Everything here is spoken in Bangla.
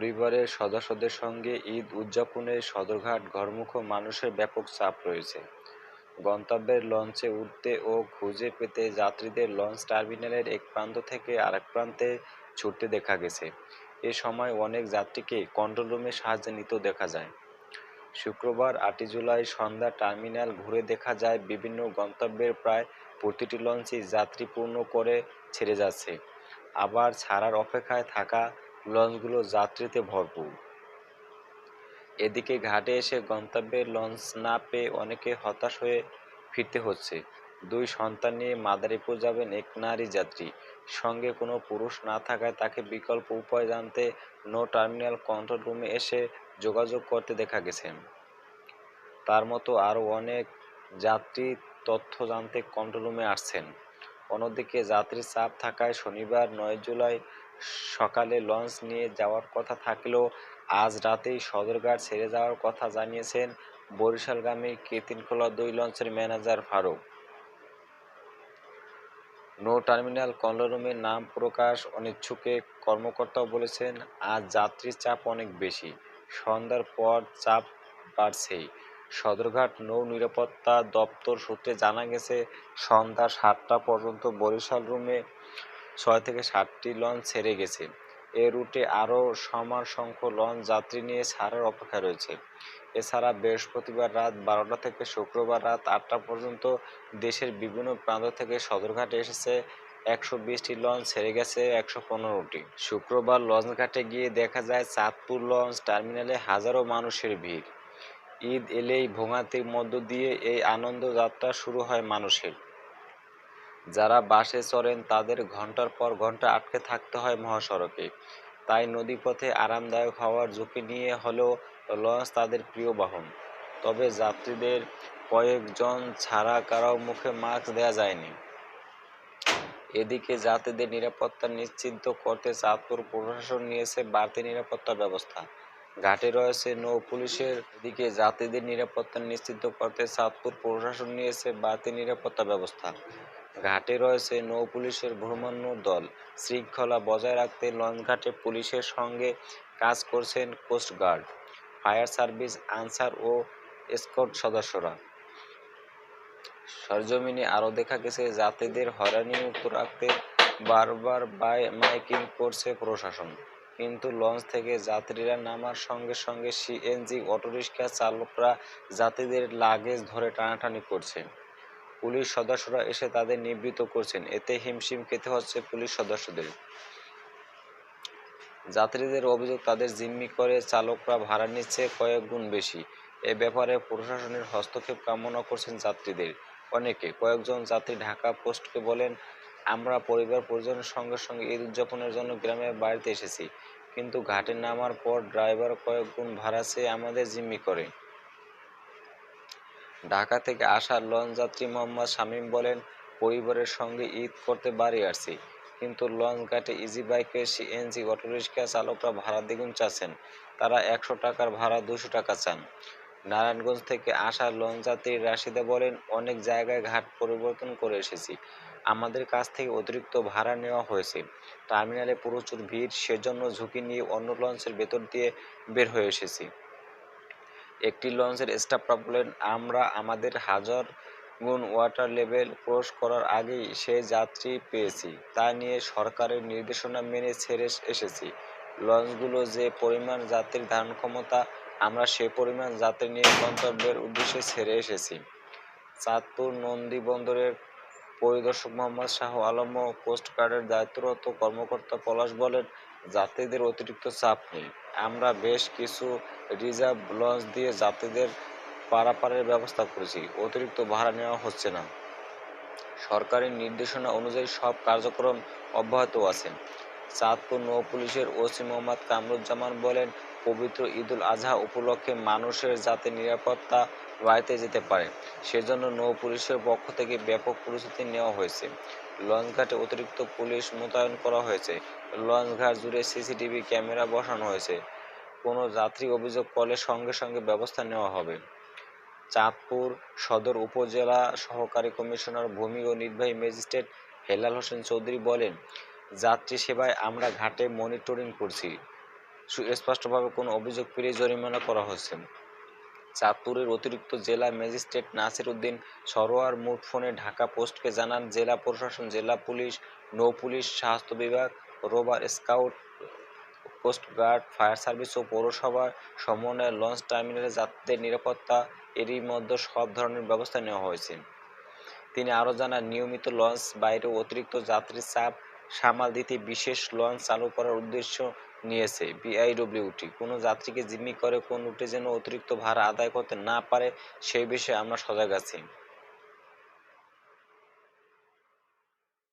পরিবারের সদস্যদের সঙ্গে ঈদ উদযাপনে সদরঘাট ঘরমুখ মানুষের ব্যাপক চাপ রয়েছে। গন্তব্যের লঞ্চে উঠতে ও খুঁজে পেতে যাত্রীদের লঞ্চ টার্মিনালের এক প্রান্ত থেকে আরেক প্রান্তে ছুটতে দেখা গেছে। এ সময় অনেক যাত্রীকে কন্ট্রোল রুমের সাহায্যে নিতেও দেখা যায়। শুক্রবার 8 জুলাই সন্ধ্যা টার্মিনাল ঘুরে দেখা যায় বিভিন্ন গন্তব্যের প্রায় প্রতিটি লঞ্চই যাত্রী পূর্ণ করে ছেড়ে যাচ্ছে, আবার ছাড়ার অপেক্ষায় থাকা লঞ্চগুলো যাত্রীতে ভরপুর। এদিকে ঘাটে এসে গন্তব্যের লঞ্চ না পেয়ে অনেকে হতাশ হয়ে ফিরতে হচ্ছে। 2 সন্তান নিয়ে মাদারীপুর যাবেন এক নারী যাত্রী, সঙ্গে কোনো পুরুষ না থাকায় তাকে বিকল্প উপায় জানতে নো টার্মিনাল কন্ট্রোল রুমে এসে যোগাযোগ করতে দেখা গেছে। তার মতো আরও অনেক যাত্রী তথ্য জানতে কন্ট্রোল রুমে আসছেন। অন্যদিকে যাত্রীর চাপ থাকায় শনিবার 9 জুলাই সকালে লঞ্চ নিয়ে যাওয়ার কথা থাকলেও আজ রাতেই সদরঘাট ছেড়ে যাওয়ার কথা জানিয়েছেন বরিশালগামী কীর্তনখোলা 2 লঞ্চের ম্যানেজার ফারুক। নো টার্মিনাল কন্ট্রোল রুমের নাম প্রকাশ অনিচ্ছুক এক কর্মকর্তাও বলেছেন, আজ যাত্রীর চাপ অনেক বেশি, সন্ধ্যার পর চাপ বাড়ছেই। সদরঘাট নৌ নিরাপত্তা দপ্তর সূত্রে জানা গেছে, সন্ধ্যা 7টা পর্যন্ত বরিশাল রুমে 6 থেকে 7টি লঞ্চ ছেড়ে গেছে। এ রুটে আরও সমান সংখ্যক লঞ্চ যাত্রী নিয়ে ছাড়ার অপেক্ষায় রয়েছে। এছাড়া বৃহস্পতিবার রাত 12টা থেকে শুক্রবার রাত 8টা পর্যন্ত দেশের বিভিন্ন প্রান্ত থেকে সদরঘাটে এসেছে 120টি লঞ্চ, ছেড়ে গেছে 115টি। শুক্রবার লঞ্চঘাটে গিয়ে দেখা যায় চাঁদপুর লঞ্চ টার্মিনালে হাজারো মানুষের ভিড়। ঈদ এলেই ভোগান্তির মধ্য দিয়ে এই আনন্দ যাত্রা শুরু হয় মানুষের। যারা বাসে চড়েন তাদের ঘন্টার পর ঘন্টা আটকে থাকতে হয় মহাসড়কে। তাই নদীপথে আরামদায়ক হওয়ার ঝুঁকি নিয়ে হলেও লঞ্চ তাদের প্রিয় বাহন। তবে যাত্রীদের কয়েকজন ছাড়া কারও মুখে মাস্ক দেওয়া যায়নি। এদিকে যাত্রীদের নিরাপত্তা নিশ্চিত করতে চাঁদপুর প্রশাসন নিয়েছে বাড়তি নিরাপত্তা ব্যবস্থা। ঘাটে রয়েছে নৌ পুলিশের এদিকে যাত্রীদের নিরাপত্তা নিশ্চিত করতে চাঁদপুর প্রশাসন নিয়েছে বাড়তি নিরাপত্তা ব্যবস্থা। ঘাটে রয়েছে নৌ পুলিশের ভ্রমণ্য দল। শৃঙ্খলা বজায় রাখতে লঞ্চঘাটে পুলিশের সঙ্গে কাজ করছেন কোস্টগার্ড, ফায়ার সার্ভিস, আনসার ও এসকর্ট সদস্যরা। সরজমিনে আরও দেখা গেছে, যাত্রীদের হয়রানিমুক্ত রাখতে বারবার মাইকিং করছে প্রশাসন, কিন্তু লঞ্চ থেকে যাত্রীরা নামার সঙ্গে সঙ্গে সিএনজি অটোরিকশা চালকরা যাত্রীদের লাগেজ ধরে টানাটানি করছে। পুলিশ সদস্যরা এসে তাদের নিবৃত্ত করছেন, এতে হিমশিম খেতে হচ্ছে পুলিশ সদস্যদের। যাত্রীদের অভিযোগ, তাদের জিম্মি করে চালকরা ভাড়া নিচ্ছে কয়েক গুণ বেশি। এ ব্যাপারে প্রশাসনের হস্তক্ষেপ কামনা করছেন যাত্রীদের অনেকে। কয়েকজন যাত্রী ঢাকা পোস্টকে বলেন, আমরা পরিবার পরিজনের সঙ্গে সঙ্গে ঈদ উদযাপনের জন্য গ্রামের বাড়িতে এসেছি, কিন্তু ঘাটে নামার পর ড্রাইভার কয়েক গুণ ভাড়া চেয়ে আমাদের জিম্মি করে। ঢাকা থেকে আসা লঞ্চ যাত্রী মোহাম্মদ শামীম বলেন, পরিবারের সঙ্গে ঈদ করতে বাড়ি আসছি, কিন্তু লঞ্চ ঘাটে ইজি বাইকের সিএনজি অটোরিকশা চালকরা ভাড়া দ্বিগুণ চাচ্ছেন। তারা 100 টাকার ভাড়া 200 টাকা চান। নারায়ণগঞ্জ থেকে আসা লঞ্চ যাত্রী রাশিদা বলেন, অনেক জায়গায় ঘাট পরিবর্তন করে এসেছি, আমাদের কাছ থেকে অতিরিক্ত ভাড়া নেওয়া হয়েছে। টার্মিনালে প্রচুর ভিড়, সেজন্য ঝুঁকি নিয়ে অন্য লঞ্চের ভেতর দিয়ে বের হয়ে এসেছি। একটি লঞ্চের স্টাফরা বলেন, আমরা আমাদের হাজার গুণ ওয়াটার লেভেল ক্রস করার আগেই সেই যাত্রী পেয়েছি, তা নিয়ে সরকারের নির্দেশনা মেনে ছেড়ে এসেছি। লঞ্চগুলো যে পরিমাণ যাত্রীর ধারণ ক্ষমতা, আমরা সে পরিমাণ যাত্রী নিয়ে গন্তব্যের উদ্দেশ্যে ছেড়ে এসেছি। চাঁদপুর নন্দীবন্দরের পরিদর্শক মোহাম্মদ শাহ আলম ও কোস্টগার্ডের দায়িত্বরত কর্মকর্তা পলাশ বলেন, যাত্রীদের অতিরিক্ত চাপ নেই, আমরা বেশ কিছু রিজার্ভ লঞ্চ দিয়ে যাত্রীদের পারাপারের ব্যবস্থা করেছি, অতিরিক্ত ভাড়া নেওয়া হচ্ছে না। সরকারি নির্দেশনা অনুযায়ী সব কার্যক্রম অব্যাহত আছে। চাঁদপুর নৌ পুলিশের ওসি মোহাম্মদ কামরুজ্জামান বলেন, পবিত্র ঈদুল আজহা উপলক্ষে মানুষের যাতে নিরাপত্তা বাড়িতে যেতে পারে, সেজন্য নৌ পুলিশের পক্ষ থেকে ব্যাপক প্রস্তুতি নেওয়া হয়েছে। লঞ্চঘাটে অতিরিক্ত পুলিশ মোতায়েন করা হয়েছে। লঞ্চঘাট জুড়ে সিসিটিভি ক্যামেরা বসানো হয়েছে। কোনো যাত্রী অভিযোগ করলে সঙ্গে সঙ্গে ব্যবস্থা নেওয়া হবে। চাঁদপুর সদর উপজেলা সহকারী কমিশনার ভূমি ও নির্বাহী ম্যাজিস্ট্রেট হেলাল হোসেন চৌধুরী বলেন, যাত্রী সেবায় আমরা ঘাটে মনিটরিং করছি, সুস্পষ্টভাবে কোনো অভিযোগ পেলেই জরিমানা করা হচ্ছে। চাঁদপুরের অতিরিক্ত জেলা ম্যাজিস্ট্রেট নাসির উদ্দিন সরোয়ার মুঠোফোনে ঢাকা পোস্টকে জানান, জেলা প্রশাসন, জেলা পুলিশ, নৌ পুলিশ, স্বাস্থ্য বিভাগ, rover scout, coastguard, fire service ও পৌরসভার সমন্বয়ে লঞ্চ টার্মিনালে যাত্রীদের নিরাপত্তা এরই মধ্যে সব ধরনের ব্যবস্থা নেওয়া হয়েছে। তিনি আরও জানান, নিয়মিত লঞ্চ বাইরেও অতিরিক্ত যাত্রীর চাপ সামাল দিতে বিশেষ লঞ্চ চালু করার উদ্দেশ্য নিয়েছে বিআইডব্লিউটি। কোনো যাত্রীকে জিম্মি করে কোন রুটে যেন অতিরিক্ত ভাড়া আদায় করতে না পারে সেই বিষয়ে আমরা সজাগ আছি।